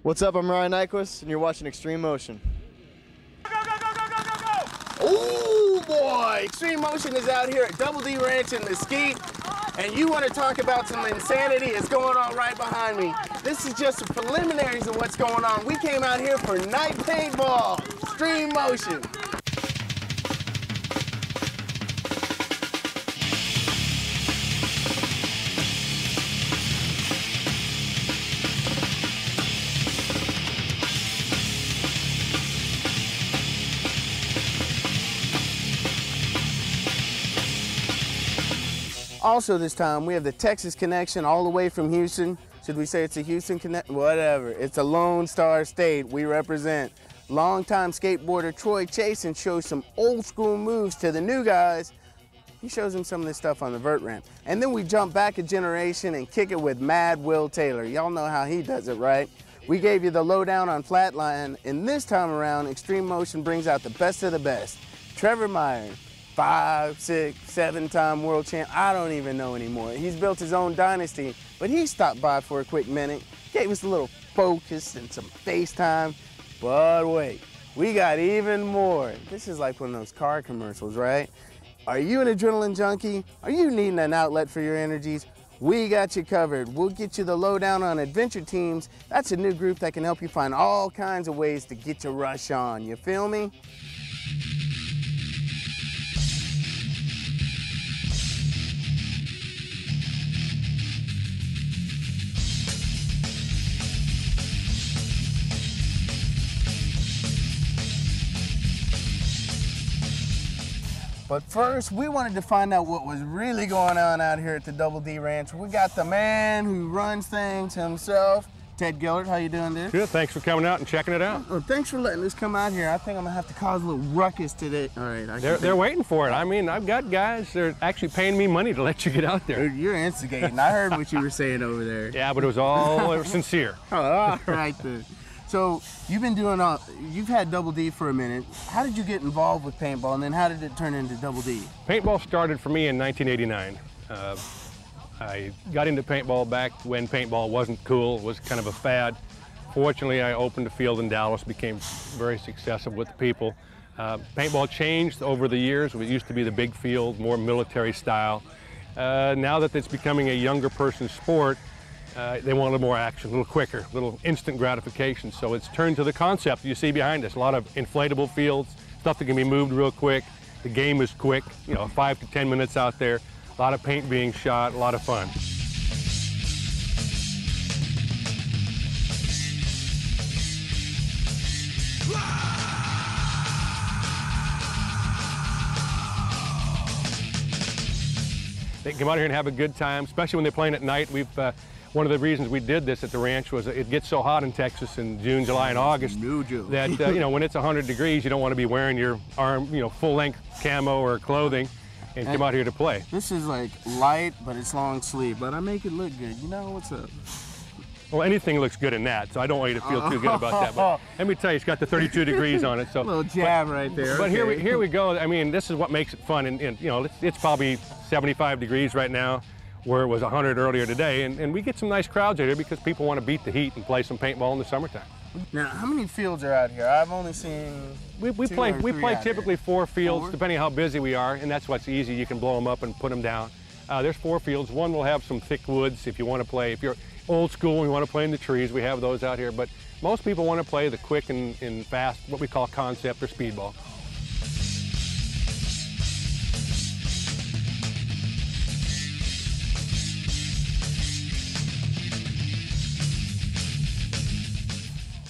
What's up? I'm Ryan Nyquist, and you're watching Xtreme Motion. Oh boy, Xtreme Motion is out here at Double D Ranch in Mesquite, and you want to talk about some insanity is going on right behind me. This is just the preliminaries of what's going on. We came out here for night paintball, Xtreme Motion. Also this time, we have the Texas connection all the way from Houston. Should we say it's a Houston connect? Whatever. It's a Lone Star State we represent. Longtime skateboarder Troy Chasen shows some old school moves to the new guys. He shows them some of this stuff on the vert ramp. And then we jump back a generation and kick it with Mad Will Taylor. Y'all know how he does it, right? We gave you the lowdown on Flatline, and this time around, Xtreme Motion brings out the best of the best. Trevor Meyer. 5, 6, 7-time world champ. I don't even know anymore. He's built his own dynasty, but he stopped by for a quick minute, gave us a little focus and some FaceTime. But wait, we got even more. This is like one of those car commercials, right? Are you an adrenaline junkie? Are you needing an outlet for your energies? We got you covered. We'll get you the lowdown on Adventure Teams. That's a new group that can help you find all kinds of ways to get your rush on. You feel me? But first, we wanted to find out what was really going on out here at the Double D Ranch. We got the man who runs things himself, Ted Gillard. How you doing, dude? Good, thanks for coming out and checking it out. Oh, thanks for letting us come out here. I think I'm gonna have to cause a little ruckus today. All right. They're waiting for it. I mean, I've got guys, they're actually paying me money to let you get out there. Dude, you're instigating. I heard what you were saying over there. Yeah, but it was all sincere. Oh, all right then. So you've been doing you've had Double D for a minute. How did you get involved with paintball, and then how did it turn into Double D? Paintball started for me in 1989. I got into paintball back when paintball wasn't cool, it was kind of a fad. Fortunately, I opened a field in Dallas, became very successful with the people. Paintball changed over the years. It used to be the big field, more military style. Now that it's becoming a younger person's sport, they want a little more action, a little quicker, a little instant gratification. So it's turned to the concept you see behind us. A lot of inflatable fields, stuff that can be moved real quick. The game is quick, 5 to 10 minutes out there. A lot of paint being shot, a lot of fun. They can come out here and have a good time, especially when they're playing at night. One of the reasons we did this at the ranch was it gets so hot in Texas in June, July, and August that when it's 100 degrees, you don't want to be wearing your full-length camo or clothing and come out here to play. This is like light, but it's long sleeve, but I make it look good. You know what's up? Well, anything looks good in that, so I don't want you to feel too good about that. But let me tell you, it's got the 32 degrees on it. So a little jab right there. But okay. here we go. I mean, this is what makes it fun. And it's probably 75 degrees right now, where it was 100 earlier today, and we get some nice crowds out here because people want to beat the heat and play some paintball in the summertime. Now, how many fields are out here? I've only seen we play typically 4 fields, depending on how busy we are, and that's what's easy. You can blow them up and put them down. There's 4 fields. One will have some thick woods if you want to play. If you're old school and you want to play in the trees, we have those out here. But most people want to play the quick and fast, what we call concept or speedball.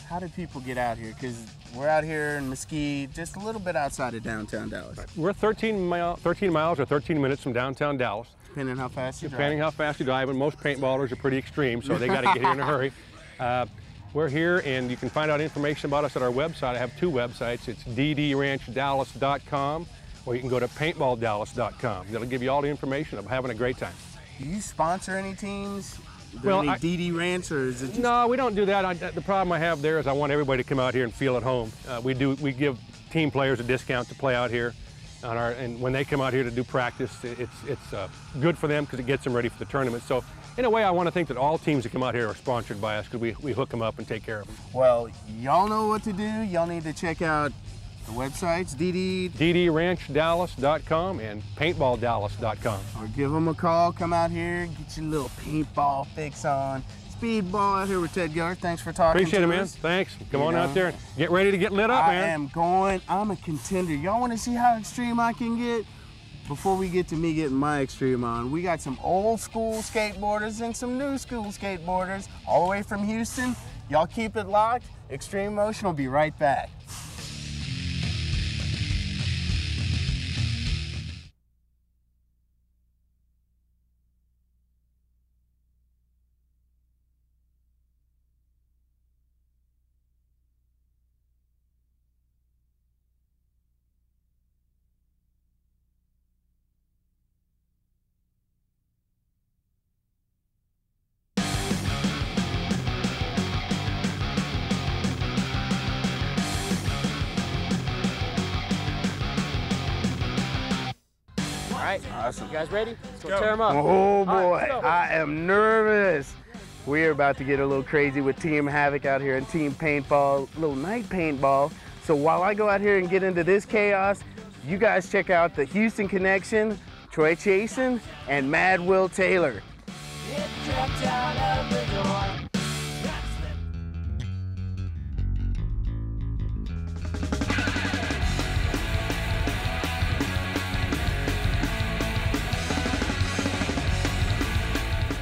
How do people get out here? Because we're out here in Mesquite, just a little bit outside of downtown Dallas. Right. We're 13 miles or 13 minutes from downtown Dallas. Depending how fast you drive. Depending how fast you drive, and most paintballers are pretty extreme, so they got to get here in a hurry. We're here, and you can find out information about us at our website. I have 2 websites. It's ddranchdallas.com, or you can go to paintballdallas.com. That'll give you all the information of having a great time. Do you sponsor any teams? Well, any DD Ranch, or is it just... No, we don't do that. The problem I have there is I want everybody to come out here and feel at home. We give team players a discount to play out here, and when they come out here to do practice, it's good for them because it gets them ready for the tournament. So in a way, I want to think that all teams that come out here are sponsored by us because we hook them up and take care of them. Well, y'all know what to do. Y'all need to check out the websites, DDRanchDallas.com and PaintballDallas.com. Or give them a call. Come out here, get your little paintball fix on. Speedball out here with Ted Gillard. Thanks for talking Appreciate to it, man. us. Thanks. Come on out there and get ready to get lit up, man. I'm a contender. Y'all want to see how extreme I can get? Before we get to me getting my extreme on, we got some old school skateboarders and some new school skateboarders all the way from Houston. Y'all keep it locked. Xtreme Motion will be right back. Awesome. You guys ready? Let's go tear them up. Oh boy, right, I am nervous. We are about to get a little crazy with Team Havoc out here and Team Paintball, little night paintball. So while I go out here and get into this chaos, you guys check out the Houston Connection, Troy Chasen, and Mad Will Taylor.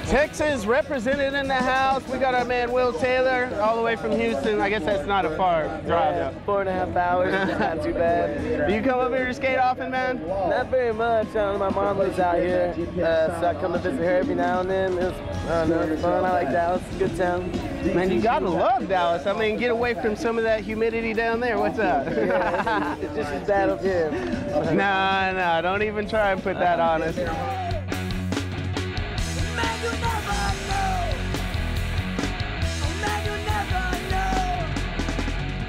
Texas represented in the house. We got our man Will Taylor all the way from Houston. I guess that's not a far drive. 4.5 hours, not too bad. Do you come over here to skate often, man? Not very much. My mom lives out here, so I come to visit her every now and then. It's fun. I like Dallas. It's a good town. Man, you gotta love Dallas. I mean, get away from some of that humidity down there. What's up? Yeah, it's just as bad up here. Nah, don't even try and put that on us.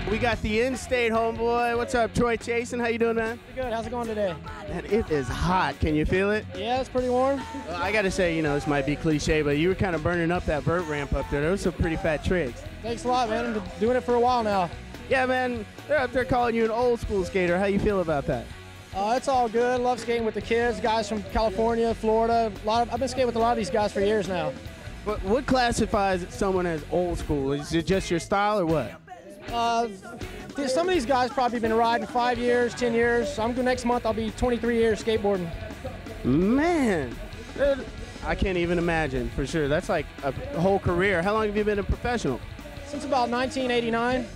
We got the in-state homeboy. What's up, Troy Chasen? How you doing, man? Good. How's it going today? Man, it is hot. Can you feel it? Yeah, it's pretty warm. Well, I gotta say, this might be cliche, but you were kind of burning up that vert ramp up there. Those are some pretty fat tricks. Thanks a lot, man. I've been doing it for a while now. Yeah, man. They're up there calling you an old school skater. How you feel about that? It's all good. Love skating with the kids, guys from California, Florida. I've been skating with a lot of these guys for years now. But what classifies someone as old school? Is it just your style or what? Some of these guys probably been riding 5 years, 10 years. Next month I'll be 23 years skateboarding. Man, dude, I can't even imagine for sure. That's like a whole career. How long have you been a professional? Since about 1989.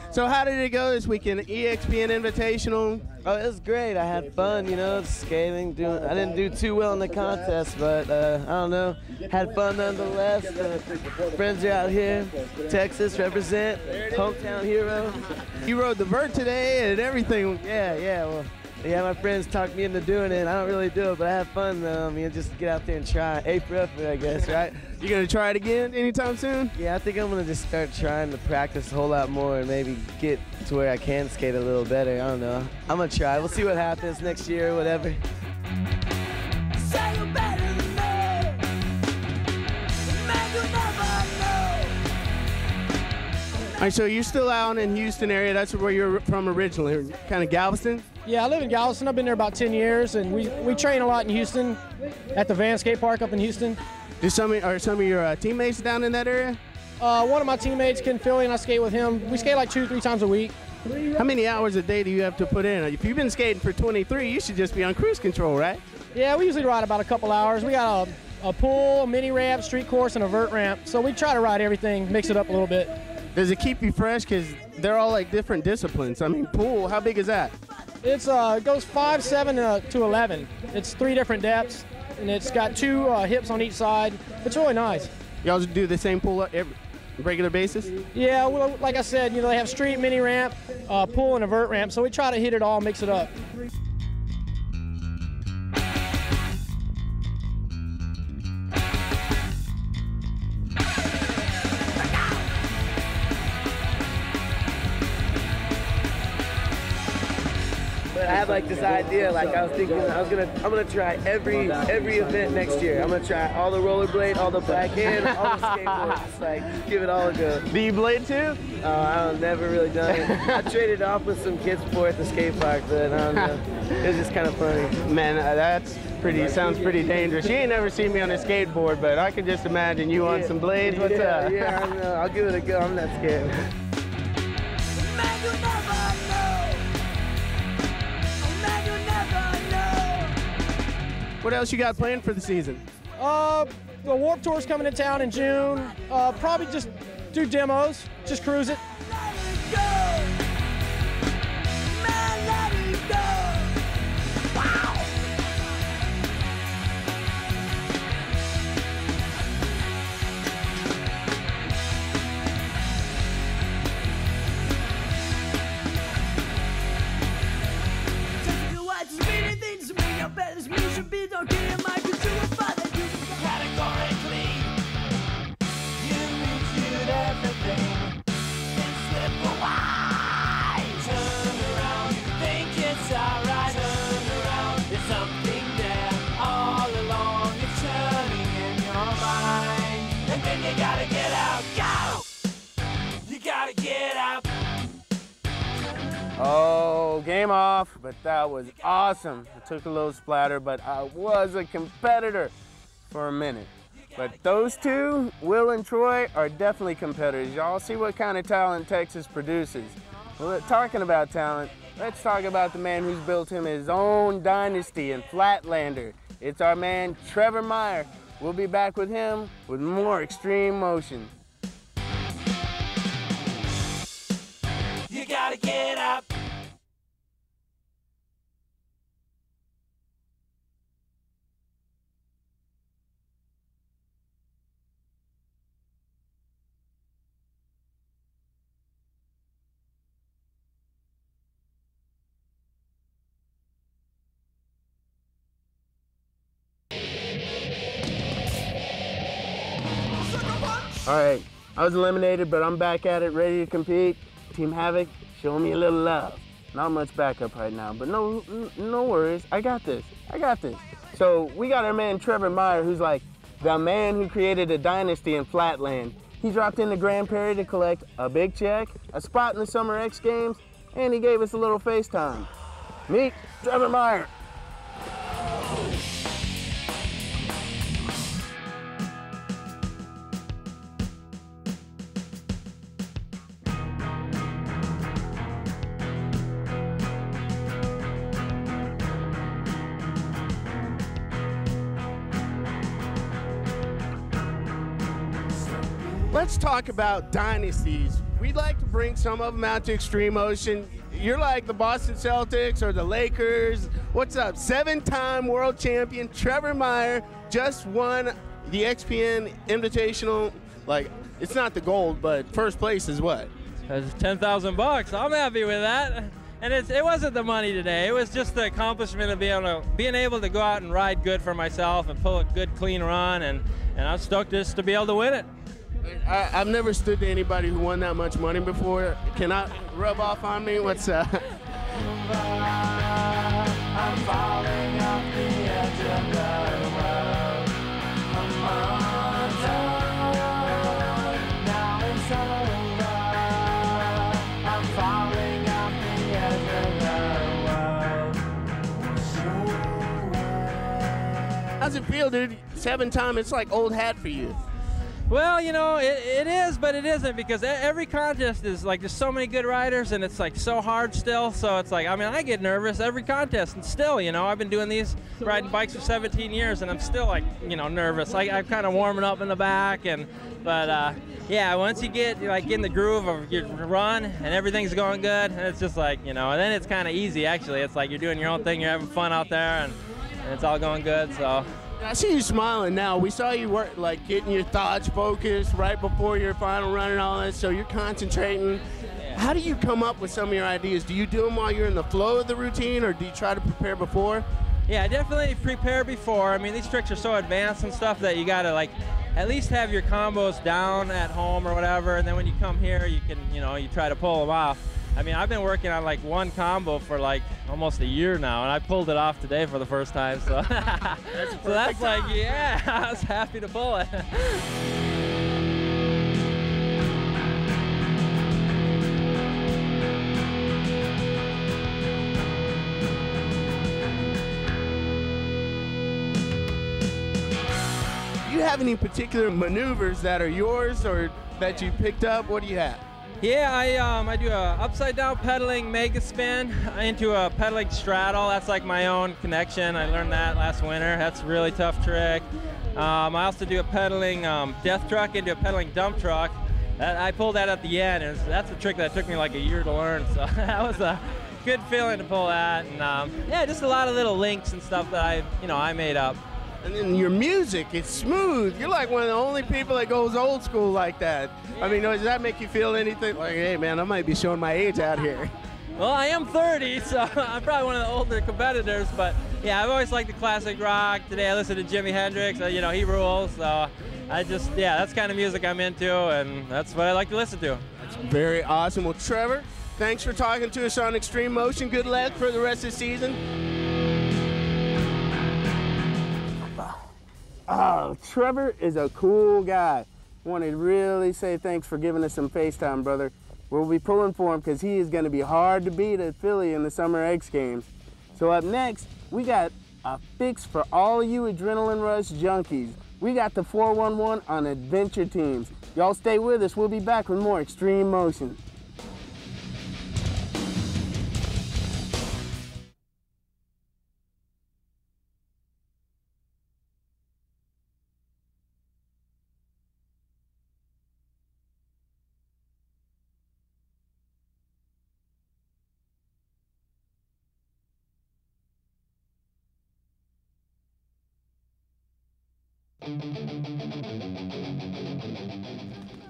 So how did it go this weekend? EXPN Invitational? Oh, it was great. I had fun, skating. I didn't do too well in the contest, but I don't know. Had fun nonetheless. Friends are out here. Texas represent. Hometown hero. You rode the vert today and everything. Yeah, my friends talked me into doing it. I don't really do it, but I have fun though. Just get out there and try. A for effort, I guess, right? You gonna try it again anytime soon? Yeah, I think I'm gonna just start trying to practice a whole lot more and maybe get to where I can skate a little better. I don't know. I'm gonna try. We'll see what happens next year or whatever. All right, so you're still out in Houston area. That's where you're from originally, kind of Galveston? Yeah, I live in Galveston. I've been there about 10 years, and we train a lot in Houston at the Van Skate Park up in Houston. Are some of your teammates down in that area? One of my teammates, Ken Philly, and I skate with him. We skate like 2-3 times a week. How many hours a day do you have to put in? If you've been skating for 23, you should just be on cruise control, right? Yeah, we usually ride about a couple hours. We got a pool, a mini ramp, street course, and a vert ramp. So we try to ride everything, mix it up a little bit. Does it keep you fresh? Because they're all like different disciplines. I mean, pool, how big is that? It goes 5'7" to 11. It's 3 different depths, and it's got 2 hips on each side. It's really nice. Y'all do the same pool every regular basis? Yeah, well, like I said, they have street, mini ramp, pool, and a vert ramp. So we try to hit it all, mix it up. But I have like this idea, like I was thinking I'm gonna try every event next year. I'm gonna try all the rollerblade, all the black and all the skateboards. Just like give it all a go. Do you blade too? I've never really done it. I traded off with some kids before at the skate park, but I don't know. It was just kind of funny. Man, that's sounds pretty dangerous. You ain't never seen me on a skateboard, but I can just imagine you on some blades. What's up? Yeah, I know. I'll give it a go. I'm not scared. Man, you never know. Man, you never know. What else you got planned for the season? The Warped Tour's coming to town in June. Probably just do demos, just cruise it. Let it go. Man, let it go. Wow. Don't get in my consumer father. Categorically, you refute everything and slip away. Turn around, think it's alright. Turn around, there's something there all along. It's turning in your mind, and then you gotta get out. Go! You gotta get out. Oh, game off, but that was awesome. It took a little splatter, but I was a competitor for a minute. But those two, Will and Troy, are definitely competitors. Y'all see what kind of talent Texas produces. Well, talking about talent, let's talk about the man who's built him his own dynasty in Flatlander. It's our man, Trevor Meyer. We'll be back with him with more Xtreme Motion. You gotta get up. All right, I was eliminated, but I'm back at it, ready to compete. Team Havoc, show me a little love. Not much backup right now, but no worries. I got this. So we got our man Trevor Meyer, who's like the man who created a dynasty in Flatland. He dropped into Grand Prairie to collect a big check, a spot in the Summer X Games, and he gave us a little FaceTime. Meet Trevor Meyer. Let's talk about dynasties. We'd like to bring some of them out to Xtreme Motion. You're like the Boston Celtics or the Lakers. What's up? 7-time world champion Trevor Meyer just won the XPN Invitational. Like, it's not the gold, but first place is what? It's $10,000. I'm happy with that. And it wasn't the money today. It was just the accomplishment of being able to go out and ride good for myself and pull a good, clean run. And I'm stoked just to be able to win it. I've never stood to anybody who won that much money before. Can I rub off on me? What's up? I'm falling off the edge of the world. I'm undone. Now it's over. I'm falling off the edge of the world. How's it feel, dude? 7-time, it's like old hat for you. Well, you know, it is, but it isn't, because every contest is like, there's so many good riders, and it's like so hard still. So it's like, I mean, I get nervous every contest, and still, you know, I've been doing these, riding bikes for 17 years, and I'm still like, you know, nervous. I'm kind of warming up in the back, but yeah, once you get like in the groove of your run and everything's going good, and it's just like, you know, and then it's kind of easy actually. It's like you're doing your own thing, you're having fun out there, and it's all going good. So. I see you smiling now. We saw you work, like getting your thoughts focused right before your final run and all that, so you're concentrating. Yeah. How do you come up with some of your ideas? Do you do them while you're in the flow of the routine, or do you try to prepare before? Yeah, I definitely prepare before. I mean, these tricks are so advanced and stuff that you gotta like at least have your combos down at home or whatever, and then when you come here, you can, you know, you try to pull them off. I mean, I've been working on like one combo for like almost a year now, and I pulled it off today for the first time. So, so that's like, yeah, I was happy to pull it. Do you have any particular maneuvers that are yours or that you picked up? What do you have? Yeah, I do a upside down pedaling mega spin into a pedaling straddle. That's like my own connection. I learned that last winter. That's a really tough trick. I also do a pedaling death truck into a pedaling dump truck. I pulled that at the end, and that's a trick that took me like a year to learn. So that was a good feeling to pull that. And yeah, just a lot of little links and stuff that I made up. And then your music, it's smooth. You're like one of the only people that goes old school like that. I mean, does that make you feel anything like, hey man, I might be showing my age out here? Well, I am 30, so I'm probably one of the older competitors, but yeah, I've always liked the classic rock. Today I listened to Jimi Hendrix, he rules, so that's kind of music I'm into, and that's what I like to listen to. That's very awesome. Well, Trevor, thanks for talking to us on Xtreme Motion. Good luck for the rest of the season. Oh, Trevor is a cool guy. Want to really say thanks for giving us some FaceTime, brother. We'll be pulling for him because he is going to be hard to beat at Philly in the Summer X Games. So up next, we got a fix for all you adrenaline rush junkies. We got the 411 on adventure teams. Y'all stay with us. We'll be back with more Xtreme Motion.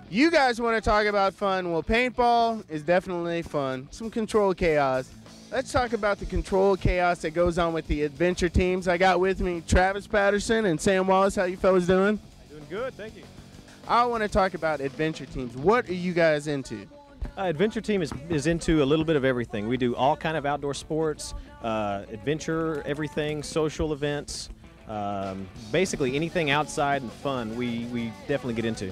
You guys want to talk about fun? Well, paintball is definitely fun. Some controlled chaos. Let's talk about the controlled chaos that goes on with the adventure teams. I got with me Travis Patterson and Sam Wallace. How you fellas doing? Doing good, thank you. I want to talk about adventure teams. What are you guys into? Adventure team is into a little bit of everything. We do all kind of outdoor sports, adventure, everything, social events, basically anything outside and fun we definitely get into.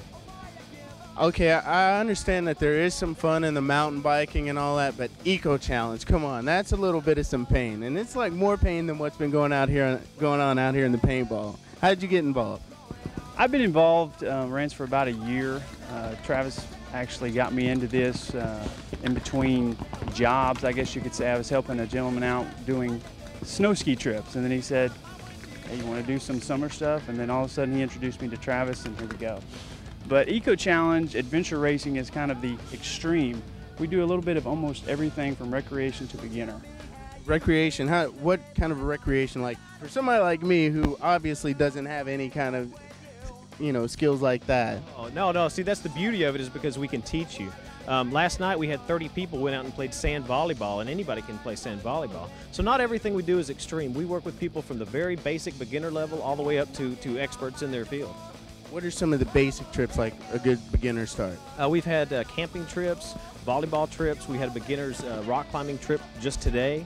Okay, I understand that there is some fun in the mountain biking and all that, but Eco Challenge, come on, that's a little bit of some pain, and it's like more pain than what's been going on out here in the paintball. How did you get involved? I've been involved, ran for about a year. Travis actually got me into this in between jobs, I guess you could say. I was helping a gentleman out doing snow ski trips, and then he said, hey, you want to do some summer stuff? And then all of a sudden he introduced me to Travis, and here we go. But Eco Challenge, adventure racing is kind of the extreme. We do a little bit of almost everything from recreation to beginner. Recreation, what kind of a recreation? Like for somebody like me who obviously doesn't have any kind of, skills like that. Oh, no, see that's the beauty of it is because we can teach you. Last night we had 30 people went out and played sand volleyball, and anybody can play sand volleyball. So not everything we do is extreme. We work with people from the very basic beginner level all the way up to experts in their field. What are some of the basic trips, like a good beginner start? We've had camping trips, volleyball trips. We had a beginner's rock climbing trip just today.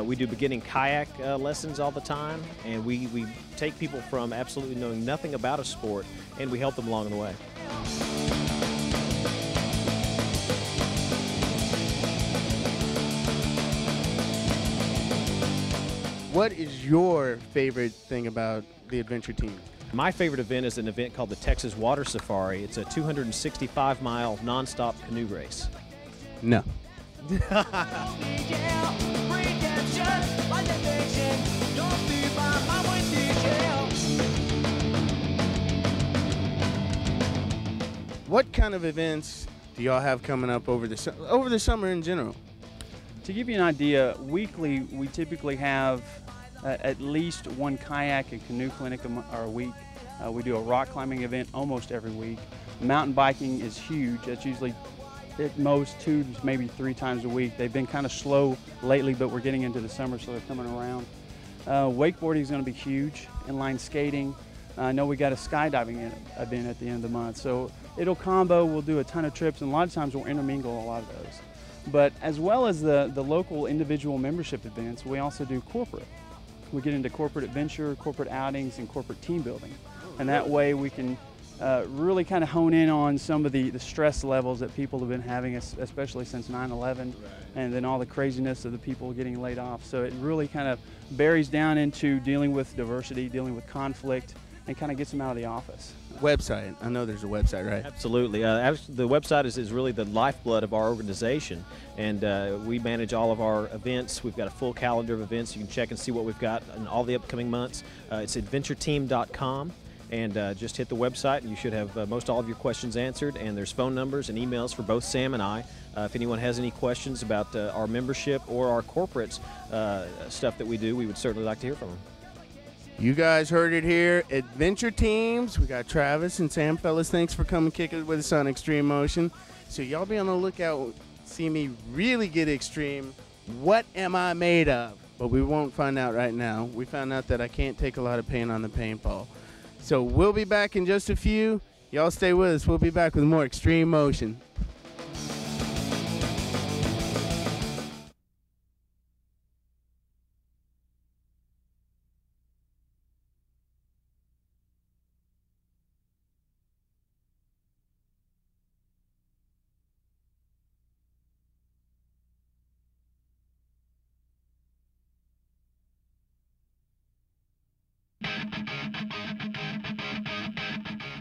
We do beginning kayak lessons all the time, and we take people from absolutely knowing nothing about a sport, and we help them along the way. What is your favorite thing about the adventure team? My favorite event is an event called the Texas Water Safari. It's a 265-mile nonstop canoe race. No. What kind of events do y'all have coming up over the summer in general? To give you an idea, weekly we typically have at least one kayak and canoe clinic a week. We do a rock climbing event almost every week. Mountain biking is huge. That's usually at most 2 to maybe 3 times a week. They've been kind of slow lately, but we're getting into the summer, so they're coming around. Wakeboarding is going to be huge. Inline skating. I know we got a skydiving event at the end of the month, so it'll combo. We'll do a ton of trips, and a lot of times we'll intermingle a lot of those. But as well as the local individual membership events, we also do corporate. We get into corporate adventure, corporate outings, and corporate team building. And that way we can really kind of hone in on some of the stress levels that people have been having, especially since 9/11, and then all the craziness of the people getting laid off. So it really kind of buries down into dealing with diversity, dealing with conflict, and kind of gets them out of the office. Website. I know there's a website, right? Absolutely. The website is really the lifeblood of our organization, and we manage all of our events. We've got a full calendar of events. You can check and see what we've got in all the upcoming months. It's adventureteam.com, and just hit the website, and you should have most all of your questions answered, and there's phone numbers and emails for both Sam and I. If anyone has any questions about our membership or our corporate stuff that we do, we would certainly like to hear from them. You guys heard it here. Adventure Teams. We got Travis and Sam. Fellas, thanks for coming kick it with us on Xtreme Motion. So y'all be on the lookout. See me really get extreme. What am I made of? But we won't find out right now. We found out that I can't take a lot of paint on the paintball. So we'll be back in just a few. Y'all stay with us. We'll be back with more Xtreme Motion.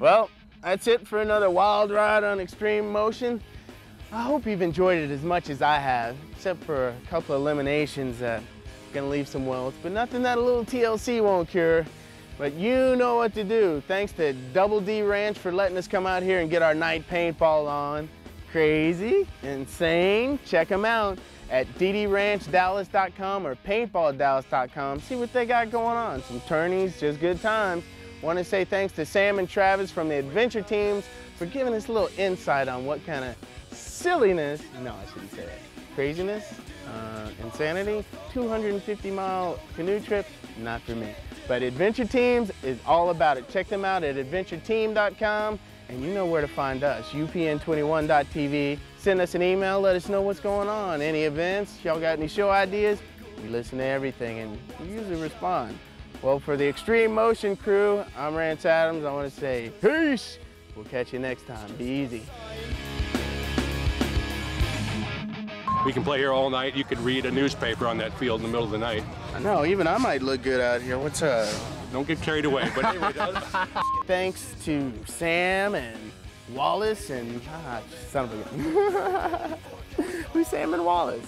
Well, that's it for another wild ride on Xtreme Motion. I hope you've enjoyed it as much as I have, except for a couple of eliminations that are gonna leave some welts, but nothing that a little TLC won't cure. But you know what to do. Thanks to Double D Ranch for letting us come out here and get our night paintball on. Crazy, insane, check them out at ddranchdallas.com or paintballdallas.com. See what they got going on. Some tourneys, just good times. Want to say thanks to Sam and Travis from the Adventure Teams for giving us a little insight on what kind of silliness, no, I shouldn't say that, craziness, insanity, 250-mile canoe trip, not for me. But Adventure Teams is all about it. Check them out at adventureteam.com, and you know where to find us, upn21.tv. Send us an email, let us know what's going on. Any events, y'all got any show ideas? We listen to everything, and we usually respond. Well, for the Xtreme Motion crew, I'm Rance Adams. I want to say peace. We'll catch you next time. Be easy. We can play here all night. You could read a newspaper on that field in the middle of the night. I know, even I might look good out here. What's up? Don't get carried away, but anyway, Thanks to Sam and Wallace and, son of a gun. Who's Sam and Wallace?